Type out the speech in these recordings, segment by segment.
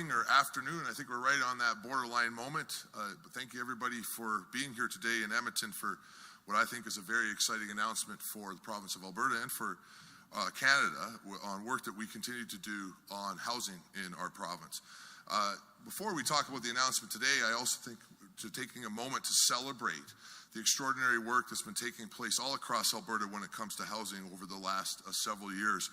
morning or afternoon. I think we're right on that borderline moment. But thank you everybody for being here today in Edmonton for what I think is a very exciting announcement for the province of Alberta and for Canada on work that we continue to do on housing in our province. Before we talk about the announcement today, I also think taking a moment to celebrate the extraordinary work that's been taking place all across Alberta when it comes to housing over the last several years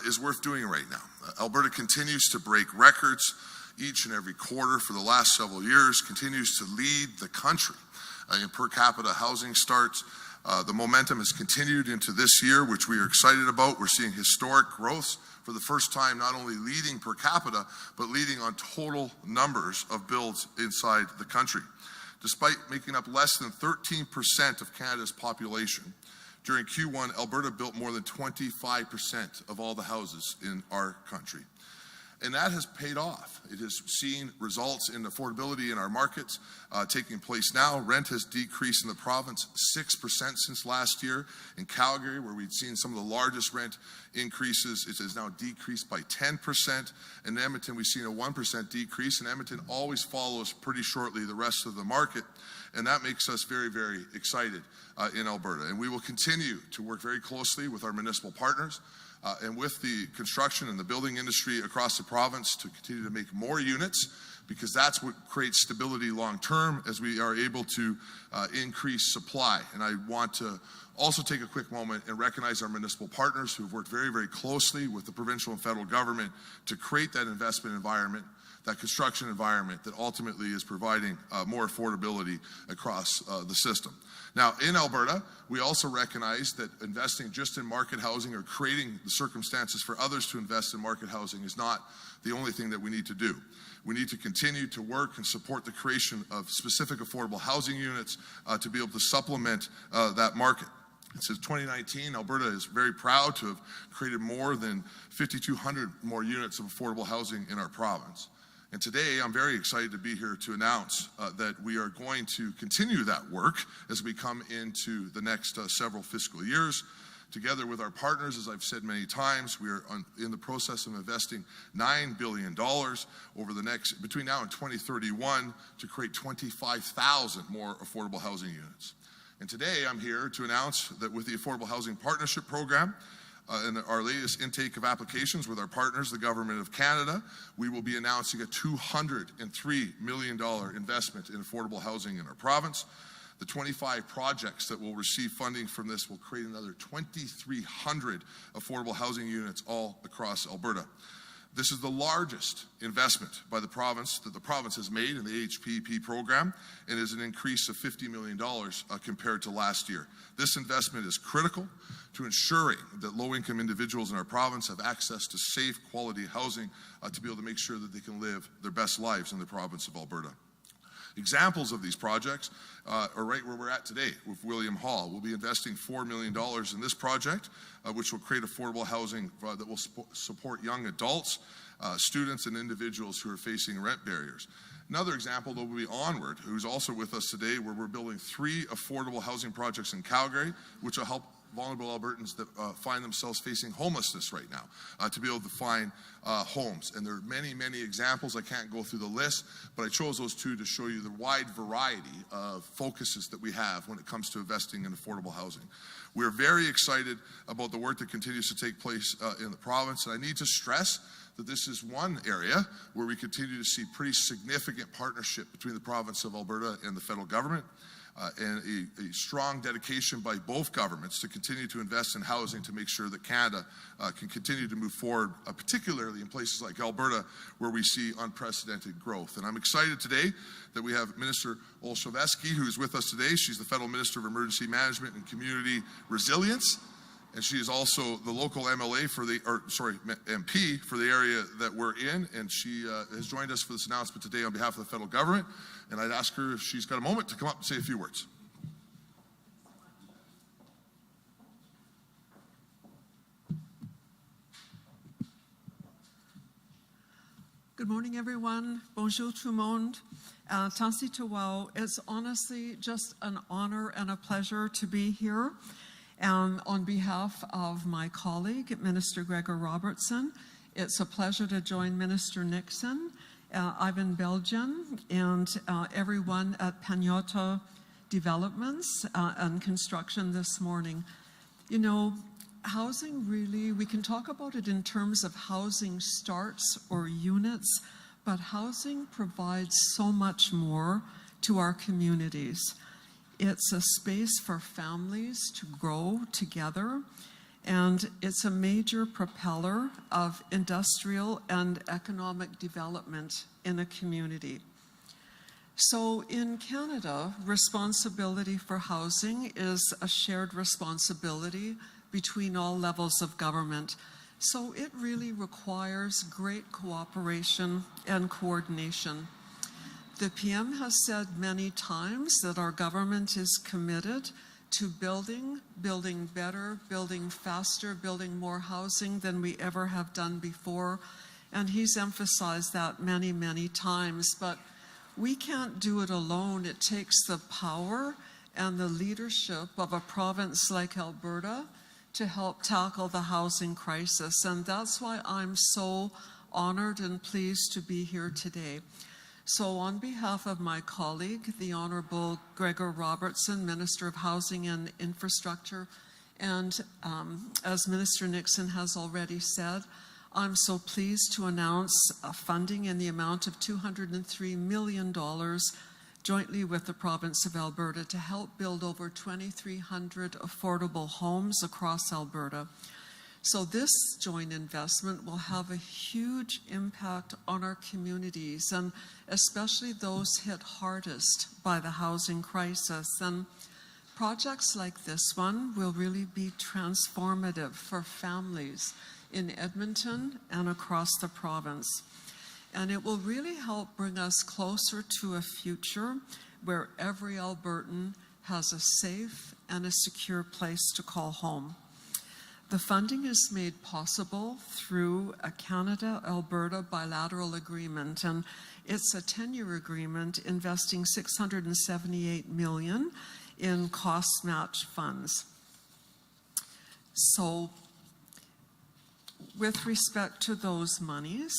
is worth doing right now. Alberta continues to break records each and every quarter for the last several years, continues to lead the country in per capita housing starts. The momentum has continued into this year, which we are excited about. We're seeing historic growth for the first time, not only leading per capita, but leading on total numbers of builds inside the country. Despite making up less than 13% of Canada's population, during Q1, Alberta built more than 25% of all the houses in our country. And that has paid off. It has seen results in affordability in our markets taking place now. Rent has decreased in the province 6% since last year. In Calgary, where we'd seen some of the largest rent increases, it has now decreased by 10%. In Edmonton, we've seen a 1% decrease, and Edmonton always follows pretty shortly the rest of the market. And that makes us very, very excited in Alberta. And we will continue to work very closely with our municipal partners and with the construction and the building industry across the province to continue to make more units, because that's what creates stability long term as we are able to increase supply. And I want to also take a quick moment and recognize our municipal partners who have worked very, very closely with the provincial and federal government to create that investment environment, that construction environment that ultimately is providing more affordability across the system. Now, in Alberta, we also recognize that investing just in market housing or creating the circumstances for others to invest in market housing is not the only thing that we need to do. We need to continue to work and support the creation of specific affordable housing units to be able to supplement that market. Since 2019, Alberta is very proud to have created more than 5,200 more units of affordable housing in our province. And today, I'm very excited to be here to announce that we are going to continue that work as we come into the next several fiscal years. Together with our partners, as I've said many times, we are in the process of investing $9 billion over the next, between now and 2031, to create 25,000 more affordable housing units. And today, I'm here to announce that with the Affordable Housing Partnership Program, in our latest intake of applications with our partners, the Government of Canada, we will be announcing a $203 million investment in affordable housing in our province. The 25 projects that will receive funding from this will create another 2,300 affordable housing units all across Alberta. This is the largest investment by the province that the province has made in the HPP program, and is an increase of $50 million compared to last year. This investment is critical to ensuring that low-income individuals in our province have access to safe, quality housing to be able to make sure that they can live their best lives in the province of Alberta. Examples of these projects are right where we're at today with William Hall. We'll be investing $4 million in this project, which will create affordable housing that will support young adults, students, and individuals who are facing rent barriers. Another example, though, will be Onward, who's also with us today, where we're building 3 affordable housing projects in Calgary, which will help vulnerable Albertans that find themselves facing homelessness right now to be able to find homes. And there are many, many examples. I can't go through the list, but I chose those 2 to show you the wide variety of focuses that we have when it comes to investing in affordable housing. We're very excited about the work that continues to take place in the province, and I need to stress that this is one area where we continue to see pretty significant partnership between the province of Alberta and the federal government. And a strong dedication by both governments to continue to invest in housing to make sure that Canada can continue to move forward, particularly in places like Alberta, where we see unprecedented growth. And I'm excited today that we have Minister Olszewski, who's with us today. She's the Federal Minister of Emergency Management and Community Resilience. And she is also the local MP for the area that we're in. And she has joined us for this announcement today on behalf of the federal government. And I'd ask her if she's got a moment to come up and say a few words. Good morning, everyone. Bonjour tout le monde. Tansi Tawau. It's honestly just an honor and a pleasure to be here. And on behalf of my colleague, Minister Gregor Robertson, it's a pleasure to join Minister Nixon Ivan Belgian, and everyone at Panyota Developments and Construction this morning. You know, housing really, we can talk about it in terms of housing starts or units, but housing provides so much more to our communities. It's a space for families to grow together, and it's a major propeller of industrial and economic development in a community. So in Canada, responsibility for housing is a shared responsibility between all levels of government. So it really requires great cooperation and coordination. The PM has said many times that our government is committed to building better, building faster, building more housing than we ever have done before. And he's emphasized that many, many times. But we can't do it alone. It takes the power and the leadership of a province like Alberta to help tackle the housing crisis. And that's why I'm so honored and pleased to be here today. So on behalf of my colleague, the Honorable Gregor Robertson, Minister of Housing and Infrastructure, and as Minister Nixon has already said, I'm so pleased to announce funding in the amount of $203 million jointly with the province of Alberta to help build over 2,300 affordable homes across Alberta. So this joint investment will have a huge impact on our communities, and especially those hit hardest by the housing crisis. And projects like this one will really be transformative for families in Edmonton and across the province. And it will really help bring us closer to a future where every Albertan has a safe and a secure place to call home. The funding is made possible through a Canada-Alberta bilateral agreement, and it's a 10-year agreement investing $678 million in cost match funds. So with respect to those monies,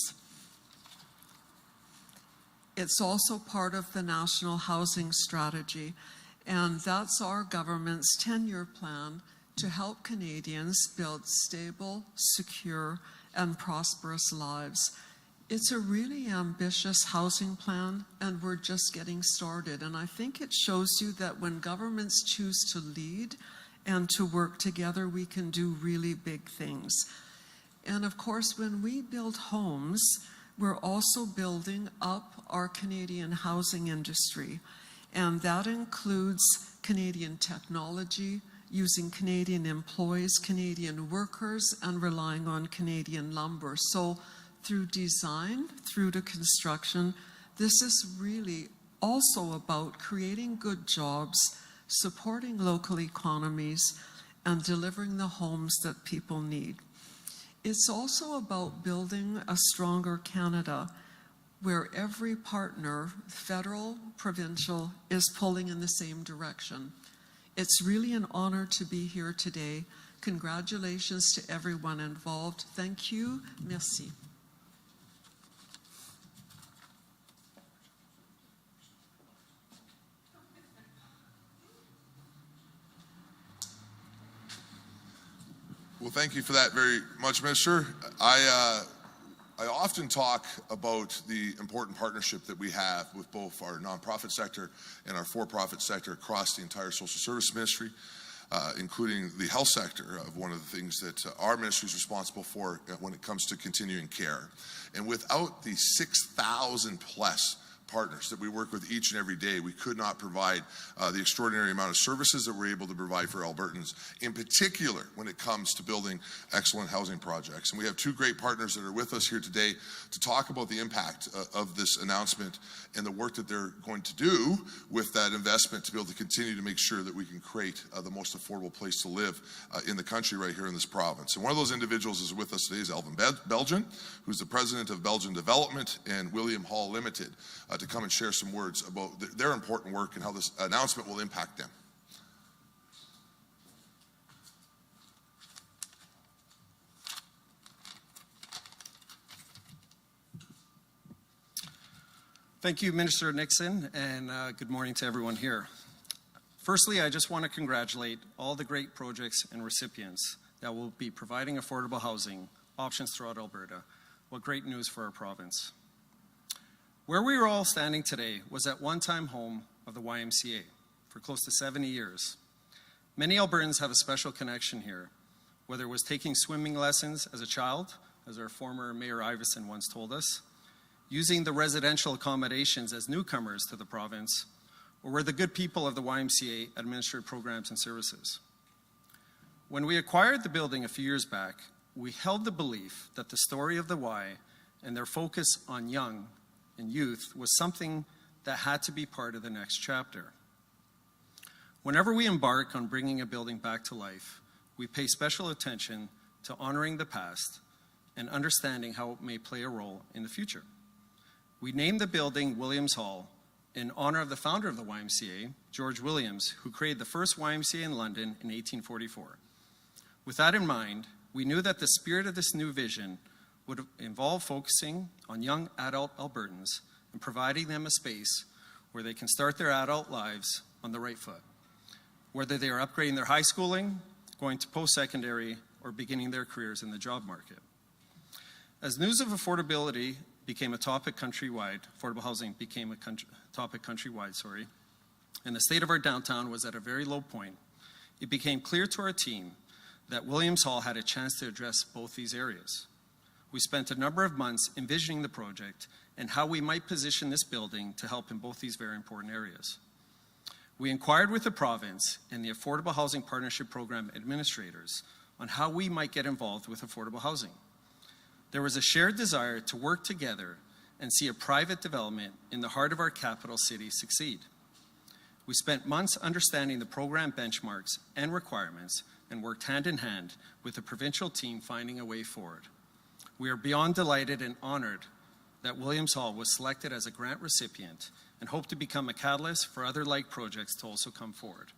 it's also part of the National Housing Strategy, and that's our government's 10-year plan to help Canadians build stable, secure, and prosperous lives. It's a really ambitious housing plan, and we're just getting started. And I think it shows you that when governments choose to lead and to work together, we can do really big things. And of course, when we build homes, we're also building up our Canadian housing industry. And that includes Canadian technology, using Canadian employees, Canadian workers, and relying on Canadian lumber. So through design, through to construction, this is really also about creating good jobs, supporting local economies, and delivering the homes that people need. It's also about building a stronger Canada where every partner, federal, provincial, is pulling in the same direction. It's really an honor to be here today. Congratulations to everyone involved. Thank you. Merci. Well, thank you for that very much, Minister. I often talk about the important partnership that we have with both our nonprofit sector and our for-profit sector across the entire social service ministry, including the health sector, of one of the things that our ministry is responsible for when it comes to continuing care. And without the 6,000 plus partners that we work with each and every day, we could not provide the extraordinary amount of services that we're able to provide for Albertans, in particular when it comes to building excellent housing projects. And we have two great partners that are with us here today to talk about the impact of this announcement and the work that they're going to do with that investment to be able to continue to make sure that we can create the most affordable place to live in the country right here in this province. And one of those individuals is with us today is Alvin Belgian, who's the president of Belgian Development, and William Hall Limited, to come and share some words about their important work and how this announcement will impact them. Thank you, Minister Nixon, and good morning to everyone here. Firstly, I just want to congratulate all the great projects and recipients that will be providing affordable housing options throughout Alberta. What great news for our province. Where we are all standing today was at one time home of the YMCA for close to 70 years. Many Albertans have a special connection here, whether it was taking swimming lessons as a child, as our former Mayor Iverson once told us, using the residential accommodations as newcomers to the province, or where the good people of the YMCA administered programs and services. When we acquired the building a few years back, we held the belief that the story of the Y and their focus on young and youth was something that had to be part of the next chapter. Whenever we embark on bringing a building back to life, we pay special attention to honoring the past and understanding how it may play a role in the future. We named the building Williams Hall in honor of the founder of the YMCA, George Williams, who created the first YMCA in London in 1844. With that in mind, we knew that the spirit of this new vision would involve focusing on young adult Albertans and providing them a space where they can start their adult lives on the right foot, whether they are upgrading their high schooling, going to post-secondary, or beginning their careers in the job market. As news of affordability became a topic countrywide, affordable housing became a topic countrywide, and the state of our downtown was at a very low point, it became clear to our team that Williams Hall had a chance to address both these areas. We spent a number of months envisioning the project and how we might position this building to help in both these very important areas. We inquired with the province and the Affordable Housing Partnership Program administrators on how we might get involved with affordable housing. There was a shared desire to work together and see a private development in the heart of our capital city succeed. We spent months understanding the program benchmarks and requirements and worked hand in hand with the provincial team finding a way forward. We are beyond delighted and honored that Williams Hall was selected as a grant recipient and hope to become a catalyst for other like projects to also come forward.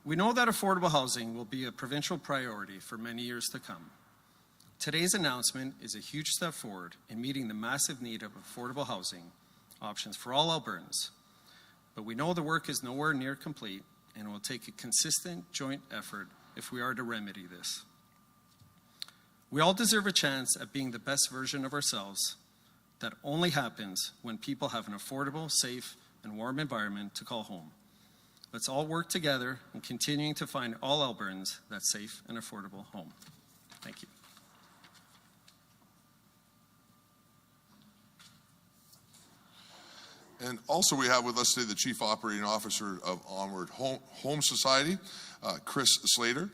We know that affordable housing will be a provincial priority for many years to come. Today's announcement is a huge step forward in meeting the massive need of affordable housing options for all Albertans. But we know the work is nowhere near complete, and it will take a consistent joint effort if we are to remedy this. We all deserve a chance at being the best version of ourselves. That only happens when people have an affordable, safe, and warm environment to call home. Let's all work together in continuing to find all Albertans that safe and affordable home. Thank you. And also we have with us today the Chief Operating Officer of Onward Home Society, Chris Slater,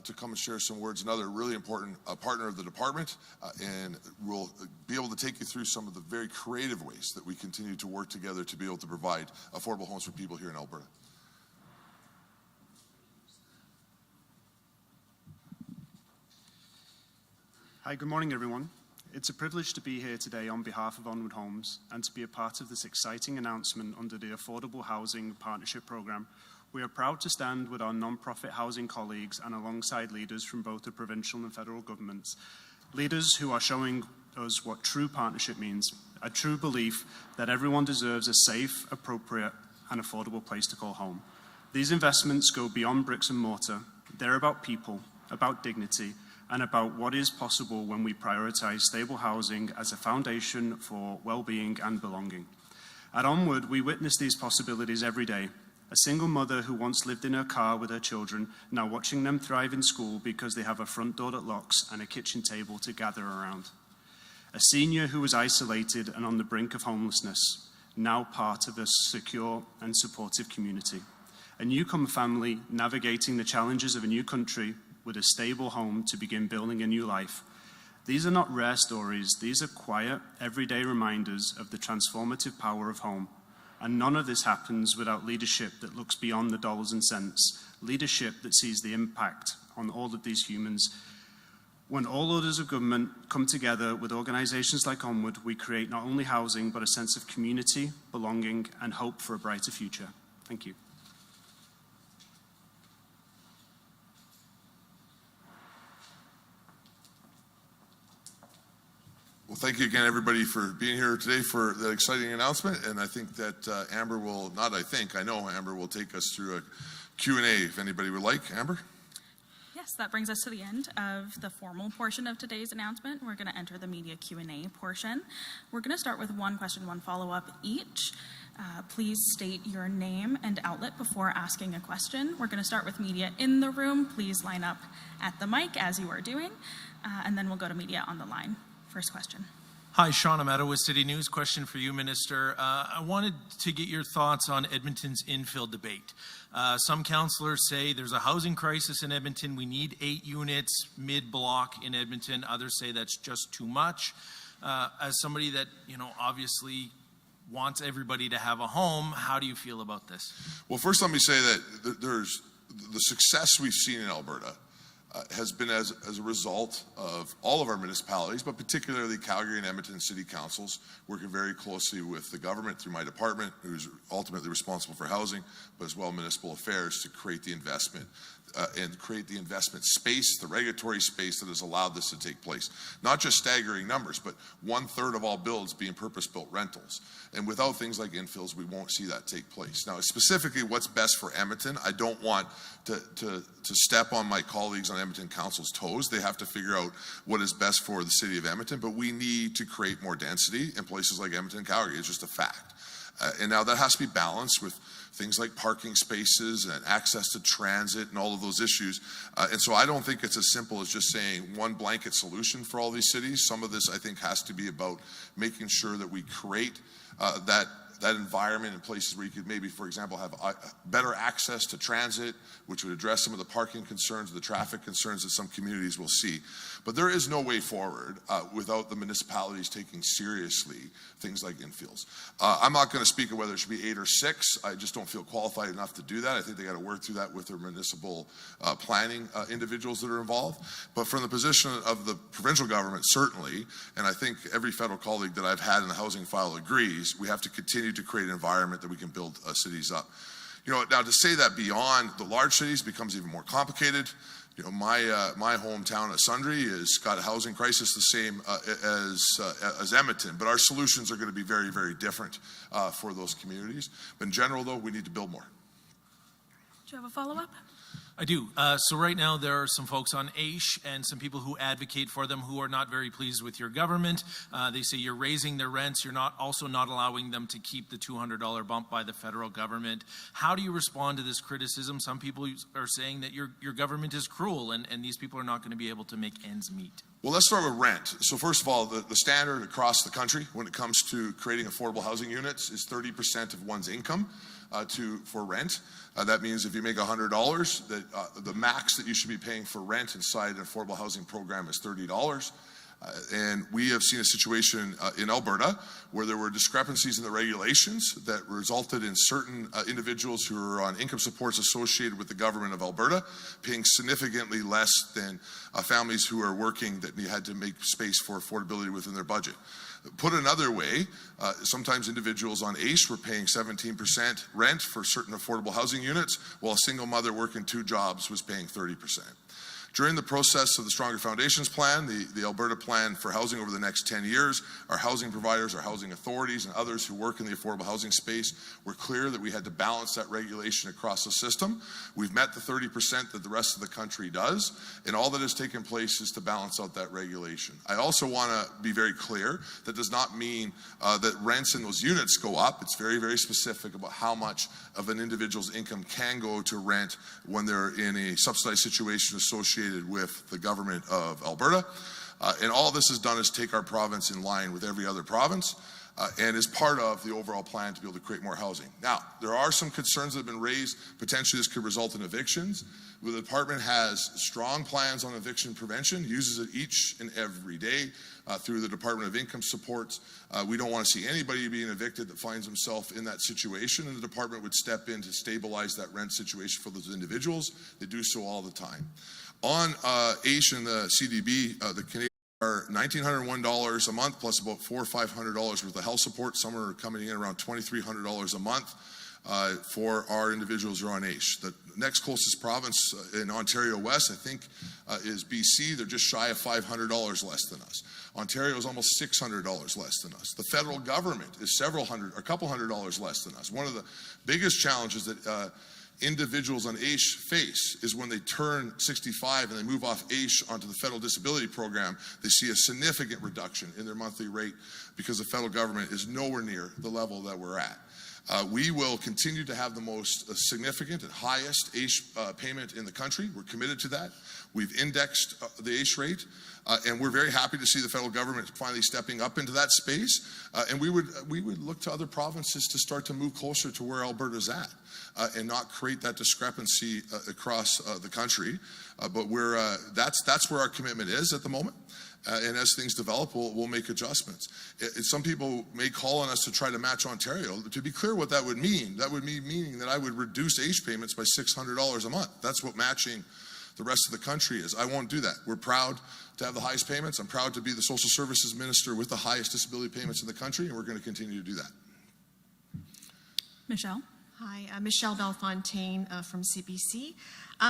to come and share some words. Another really important partner of the department, and we'll be able to take you through some of the very creative ways that we continue to work together to be able to provide affordable homes for people here in Alberta. Hi, good morning, everyone. It's a privilege to be here today on behalf of Onward Homes and to be a part of this exciting announcement under the Affordable Housing Partnership Program. We are proud to stand with our non-profit housing colleagues and alongside leaders from both the provincial and federal governments, leaders who are showing us what true partnership means, a true belief that everyone deserves a safe, appropriate, and affordable place to call home. These investments go beyond bricks and mortar. They're about people, about dignity, and about what is possible when we prioritize stable housing as a foundation for well-being and belonging. At Onward, we witness these possibilities every day. A single mother who once lived in her car with her children, now watching them thrive in school because they have a front door that locks and a kitchen table to gather around. A senior who was isolated and on the brink of homelessness, now part of a secure and supportive community. A newcomer family navigating the challenges of a new country with a stable home to begin building a new life. These are not rare stories. These are quiet, everyday reminders of the transformative power of home. And none of this happens without leadership that looks beyond the dollars and cents, leadership that sees the impact on all of these humans. When all orders of government come together with organizations like Onward, we create not only housing, but a sense of community, belonging, and hope for a brighter future. Thank you. Well, Well, thank you again, everybody, for being here today for that exciting announcement. And I think that Amber will, I know Amber will take us through a Q&A if anybody would like. Amber? Yes, that brings us to the end of the formal portion of today's announcement. We're going to enter the media Q&A portion. We're going to start with one question, one follow-up each. Please state your name and outlet before asking a question. We're going to start with media in the room. Please line up at the mic as you are doing, and then we'll go to media on the line. First question. Hi, Sean Amato with City News. Question for you, Minister. I wanted to get your thoughts on Edmonton's infill debate. Some councillors say there's a housing crisis in Edmonton. We need 8 units mid-block in Edmonton. Others say that's just too much. As somebody that, obviously wants everybody to have a home, how do you feel about this? Well, first let me say that there's the success we've seen in Alberta has been as a result of all of our municipalities, but particularly Calgary and Edmonton city councils, working very closely with the government through my department, who's ultimately responsible for housing, but as well municipal affairs, to create the investment and create the investment space, the regulatory space that has allowed this to take place. Not just staggering numbers, but 1/3 of all builds being purpose-built rentals. And without things like infills, we won't see that take place. Now, specifically what's best for Edmonton, I don't want to step on my colleagues on Edmonton Council's toes. They have to figure out what is best for the city of Edmonton, but we need to create more density in places like Edmonton and Calgary. It's just a fact. And now that has to be balanced with things like parking spaces and access to transit and all of those issues. And so I don't think it's as simple as just saying one blanket solution for all these cities. Some of this, I think, has to be about making sure that we create that environment in places where you could maybe, for example, have better access to transit, which would address some of the parking concerns, the traffic concerns that some communities will see. But there is no way forward without the municipalities taking seriously things like infills. I'm not going to speak of whether it should be 8 or 6. I just don't feel qualified enough to do that. I think they got to work through that with their municipal planning individuals that are involved. But from the position of the provincial government, certainly, and I think every federal colleague that I've had in the housing file agrees, we have to continue to create an environment that we can build cities up. Now to say that beyond the large cities becomes even more complicated. My hometown of Sundre has got a housing crisis the same as Edmonton, but our solutions are going to be very, very different for those communities. But in general, though, we need to build more. Do you have a follow-up? I do. So right now there are some folks on AISH and some people who advocate for them who are not very pleased with your government. They say you're raising their rents. You're not allowing them to keep the $200 bump by the federal government. How do you respond to this criticism? Some people are saying that your government is cruel and these people are not going to be able to make ends meet. Well, let's start with rent. So first of all, the standard across the country when it comes to creating affordable housing units is 30% of one's income for rent. That means if you make $100, that the max that you should be paying for rent inside an affordable housing program is $30. And we have seen a situation in Alberta where there were discrepancies in the regulations that resulted in certain individuals who are on income supports associated with the government of Alberta paying significantly less than families who are working that had to make space for affordability within their budget. Put another way, sometimes individuals on AISH were paying 17% rent for certain affordable housing units, while a single mother working 2 jobs was paying 30%. During the process of the Stronger Foundations Plan, the Alberta Plan for Housing over the next 10 years, our housing providers, our housing authorities, and others who work in the affordable housing space were clear that we had to balance that regulation across the system. We've met the 30% that the rest of the country does, and all that has taken place is to balance out that regulation. I also want to be very clear, that does not mean that rents in those units go up. It's very, very specific about how much of an individual's income can go to rent when they're in a subsidized situation associated with the government of Alberta. And all this has done is take our province in line with every other province and is part of the overall plan to be able to create more housing. Now, there are some concerns that have been raised. Potentially this could result in evictions. The department has strong plans on eviction prevention, uses it each and every day through the Department of Income Supports. We don't want to see anybody being evicted that finds himself in that situation, and the department would step in to stabilize that rent situation for those individuals. They do so all the time. On AISH and the CDB, the Canadian are $1,901 a month plus about $400 or $500 worth of health support. Some are coming in around $2,300 a month for our individuals who are on AISH. The next closest province in Ontario West, I think is BC. They're just shy of $500 less than us. Ontario is almost $600 less than us. The federal government is a couple $100 less than us. One of the biggest challenges that individuals on AISH face is when they turn 65 and they move off AISH onto the federal disability program, they see a significant reduction in their monthly rate because the federal government is nowhere near the level that we're at. We will continue to have the most significant and highest AISH payment in the country. We're committed to that. We've indexed the AISH rate, and we're very happy to see the federal government finally stepping up into that space. And we would look to other provinces to start to move closer to where Alberta's at, and not create that discrepancy across the country. But that's where our commitment is at the moment. And as things develop, we'll make adjustments. Some people may call on us to try to match Ontario. To be clear what that would mean meaning that I would reduce AISH payments by $600 a month. That's what matching the rest of the country is. I won't do that. We're proud to have the highest payments. I'm proud to be the social services minister with the highest disability payments in the country, and we're going to continue to do that. Michelle? Hi, Michelle Bellefontaine from CBC.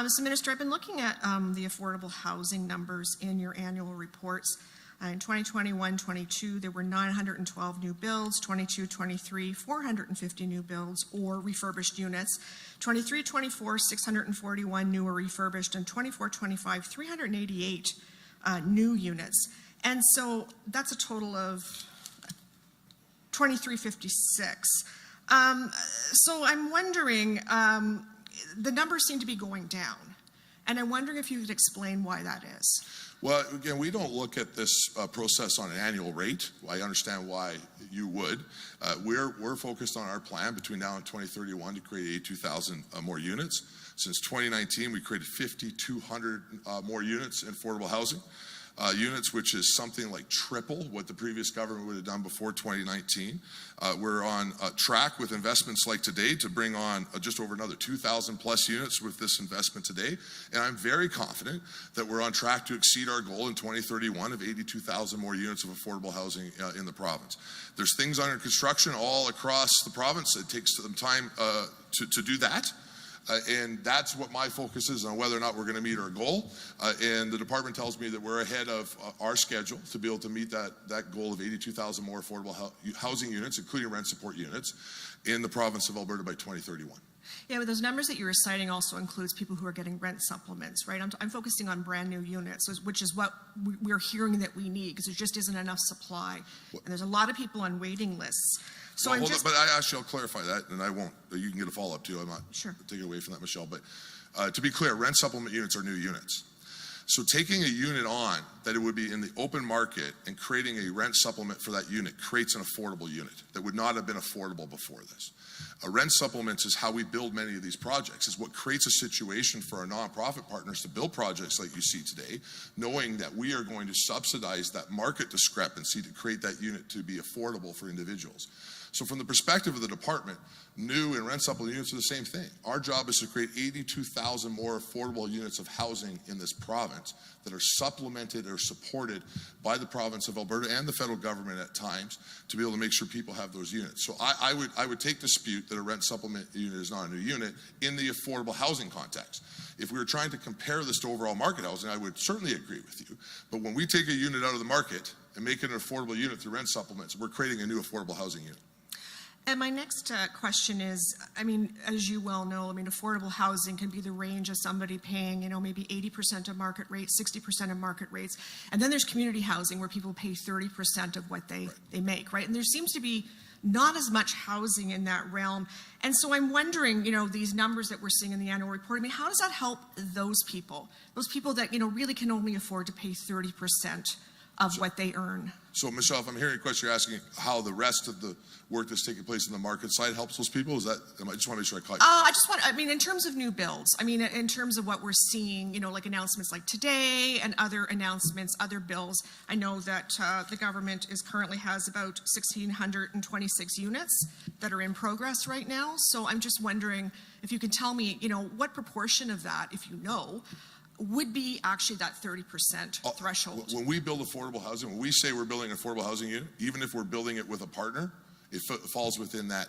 So, Minister, I've been looking at the affordable housing numbers in your annual reports. In 2021-22, there were 912 new builds, 22-23, 450 new builds or refurbished units, 23-24, 641 new or refurbished, and 24-25, 388 new units. And so that's a total of 2356. So I'm wondering, the numbers seem to be going down, and I'm wondering if you could explain why that is. Well, again, we don't look at this process on an annual rate. I understand why you would. We're focused on our plan between now and 2031 to create 82,000 more units. Since 2019, we created 5,200 more units in affordable housing. Units, which is something like triple what the previous government would have done before 2019. We're on track with investments like today to bring on just over another 2,000 plus units with this investment today. And I'm very confident that we're on track to exceed our goal in 2031 of 82,000 more units of affordable housing in the province. There's things under construction all across the province. It takes some time to do that. And that's what my focus is on, whether or not we're going to meet our goal. And the department tells me that we're ahead of our schedule to be able to meet that goal of 82,000 more affordable housing units, including rent support units, in the province of Alberta by 2031. Yeah, but those numbers that you were citing also includes people who are getting rent supplements, right? I'm focusing on brand new units, which is what we're hearing that we need, because there just isn't enough supply. And there's a lot of people on waiting lists. So well, but I'll clarify that, and I won't. You can get a follow-up too. I'm not taking away from that, Michelle. But to be clear, rent supplement units are new units. So taking a unit on that it would be in the open market and creating a rent supplement for that unit creates an affordable unit that would not have been affordable before this. A rent supplement is how we build many of these projects. It's what creates a situation for our nonprofit partners to build projects like you see today, knowing that we are going to subsidize that market discrepancy to create that unit to be affordable for individuals. So from the perspective of the department, new and rent supplement units are the same thing. Our job is to create 82,000 more affordable units of housing in this province that are supplemented or supported by the province of Alberta and the federal government at times to be able to make sure people have those units. So I would take dispute that a rent supplement unit is not a new unit in the affordable housing context. If we were trying to compare this to overall market housing, I would certainly agree with you. But when we take a unit out of the market and make it an affordable unit through rent supplements, we're creating a new affordable housing unit. And my next question is, I mean, as you well know, I mean, affordable housing can be the range of somebody paying, you know, maybe 80% of market rates, 60% of market rates. And then there's community housing where people pay 30% of what they make, right? And there seems to be not as much housing in that realm. And so I'm wondering, you know, these numbers that we're seeing in the annual report, I mean, how does that help those people that, you know, really can only afford to pay 30% of what they earn? So, Michelle, if I'm hearing your question, you're asking how the rest of the work that's taking place in the market side helps those people? Is that, I just want to make sure I caught you. I mean, in terms of new builds, I mean, in terms of what we're seeing, you know, like announcements like today and other announcements, other bills, I know that the government currently has about 1,626 units that are in progress right now. So I'm just wondering if you can tell me, you know, what proportion of that, if you know, would be actually that 30% threshold. When we build affordable housing, when we say we're building an affordable housing unit, even if we're building it with a partner, it falls within that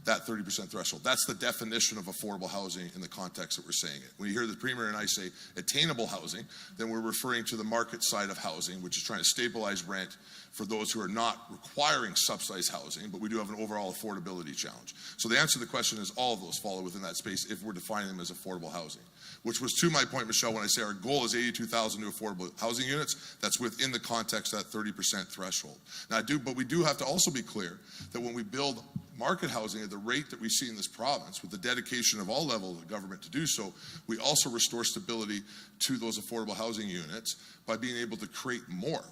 that 30% threshold. That's the definition of affordable housing in the context that we're saying it. When you hear the Premier and I say attainable housing, then we're referring to the market side of housing, which is trying to stabilize rent for those who are not requiring subsidized housing, but we do have an overall affordability challenge. So the answer to the question is all of those fall within that space if we're defining them as affordable housing, which was to my point, Michelle, when I say our goal is 82,000 new affordable housing units. That's within the context of that 30% threshold. Now, but we do have to also be clear that when we build market housing at the rate that we see in this province, with the dedication of all levels of government to do so, we also restore stability to those affordable housing units by being able to create more.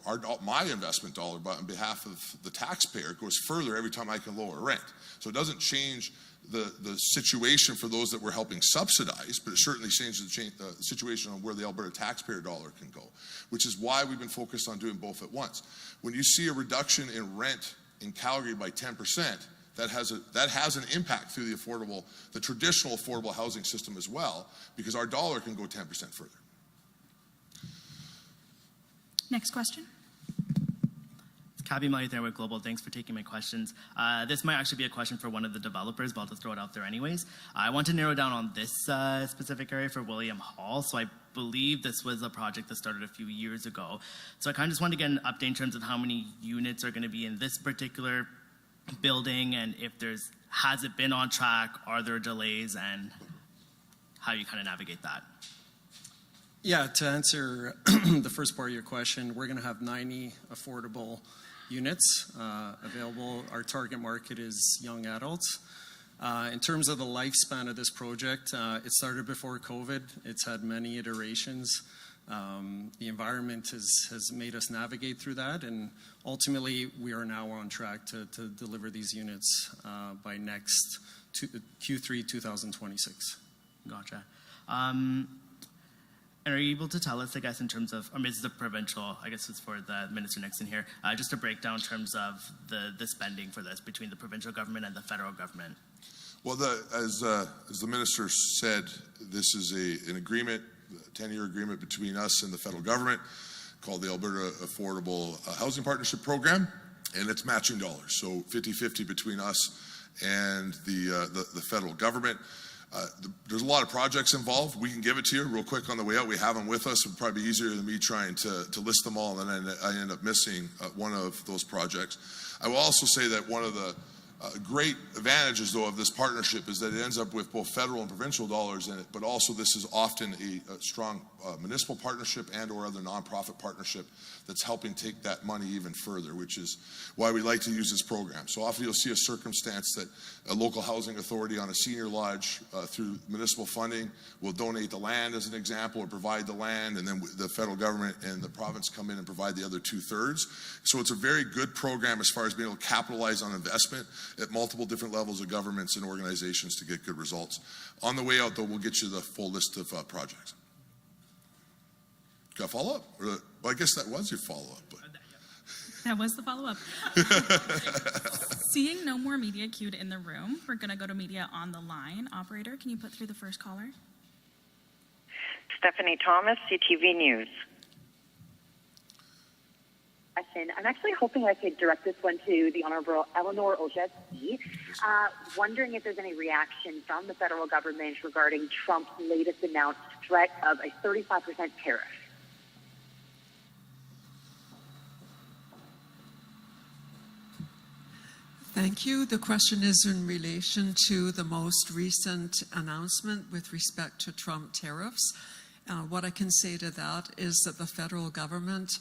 My investment dollar, but on behalf of the taxpayer, goes further every time I can lower rent. So it doesn't change the situation for those that we're helping subsidize, but it certainly changes the situation on where the Alberta taxpayer dollar can go, which is why we've been focused on doing both at once. When you see a reduction in rent in Calgary by 10%, that has an impact through the traditional affordable housing system as well, because our dollar can go 10% further. Next question. Kabi Mali there with Global. Thanks for taking my questions. This might actually be a question for one of the developers, but I'll just throw it out there anyways. I want to narrow down on this specific area for William Hall. So I believe this was a project that started a few years ago. So I kind of just want to get an update in terms of how many units are going to be in this particular building, and if has it been on track, are there delays, and how you kind of navigate that? Yeah, to answer the first part of your question, we're going to have 90 affordable units available. Our target market is young adults. In terms of the lifespan of this project, it started before COVID. It's had many iterations. The environment has made us navigate through that, and ultimately we are now on track to deliver these units by next Q3 2026. Gotcha. And are you able to tell us, I guess, in terms of, this is a provincial, I guess it's for the Minister Nixon here, just a breakdown in terms of the spending for this between the provincial government and the federal government? Well, as the Minister said, this is an agreement, a 10-year agreement between us and the federal government called the Alberta Affordable Housing Partnership Program, and it's matching dollars, so 50-50 between us and the federal government. There's a lot of projects involved. We can give it to you real quick on the way out. We have them with us. It would probably be easier than me trying to list them all, and then I end up missing one of those projects. I will also say that one of the great advantages, though, of this partnership is that it ends up with both federal and provincial dollars in it, but also this is often a strong municipal partnership and or other nonprofit partnership that's helping take that money even further, which is why we like to use this program. So often you'll see a circumstance that a local housing authority on a senior lodge through municipal funding will donate the land as an example or provide the land, and then the federal government and the province come in and provide the other 2/3. So it's a very good program as far as being able to capitalize on investment at multiple different levels of governments and organizations to get good results. On the way out, though, we'll get you the full list of projects. Got a follow-up? Well, I guess that was your follow-up. But. That was the follow-up. Seeing no more media queued in the room, we're going to go to media on the line. Operator, can you put through the first caller? Stephanie Thomas, CTV News. I'm actually hoping I could direct this one to the Honourable Eleanor Olszewski. Wondering if there's any reaction from the federal government regarding Trump's latest announced threat of a 35% tariff. Thank you. The question is in relation to the most recent announcement with respect to Trump tariffs. What I can say to that is that the federal government,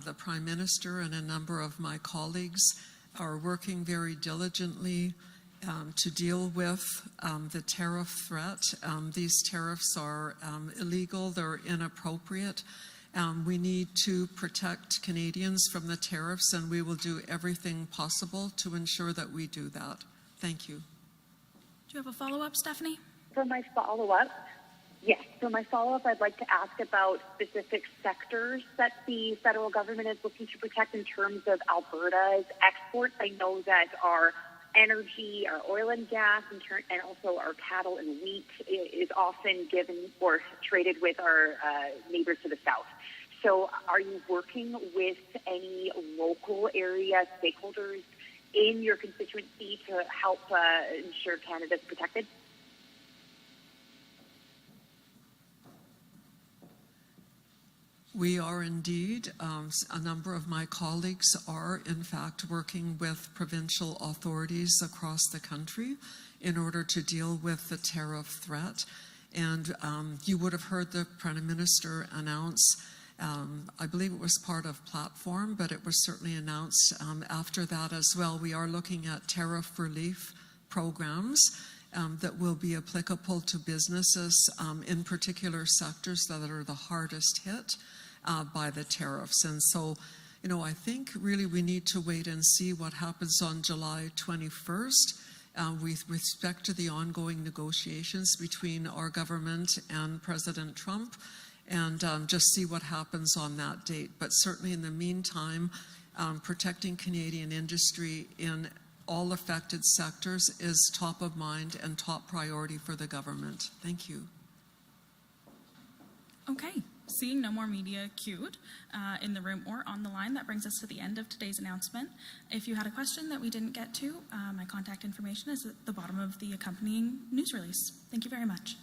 the Prime Minister and a number of my colleagues are working very diligently to deal with the tariff threat. These tariffs are illegal, they're inappropriate. We need to protect Canadians from the tariffs, and we will do everything possible to ensure that we do that. Thank you. Do you have a follow-up, Stephanie? For my follow-up, yes. For my follow-up, I'd like to ask about specific sectors that the federal government is looking to protect in terms of Alberta's exports. I know that our energy, our oil and gas, and also our cattle and wheat is often given or traded with our neighbors to the south. So are you working with any local area stakeholders in your constituency to help ensure Canada's protected? We are indeed. A number of my colleagues are, in fact, working with provincial authorities across the country in order to deal with the tariff threat. And you would have heard the Prime Minister announce, I believe it was part of platform, but it was certainly announced after that as well. We are looking at tariff relief programs that will be applicable to businesses in particular sectors that are the hardest hit by the tariffs. And so, you know, I think really we need to wait and see what happens on July 21st with respect to the ongoing negotiations between our government and President Trump, and just see what happens on that date. But certainly in the meantime, protecting Canadian industry in all affected sectors is top of mind and top priority for the government. Thank you. Okay. Seeing no more media queued in the room or on the line, that brings us to the end of today's announcement. If you had a question that we didn't get to, my contact information is at the bottom of the accompanying news release. Thank you very much.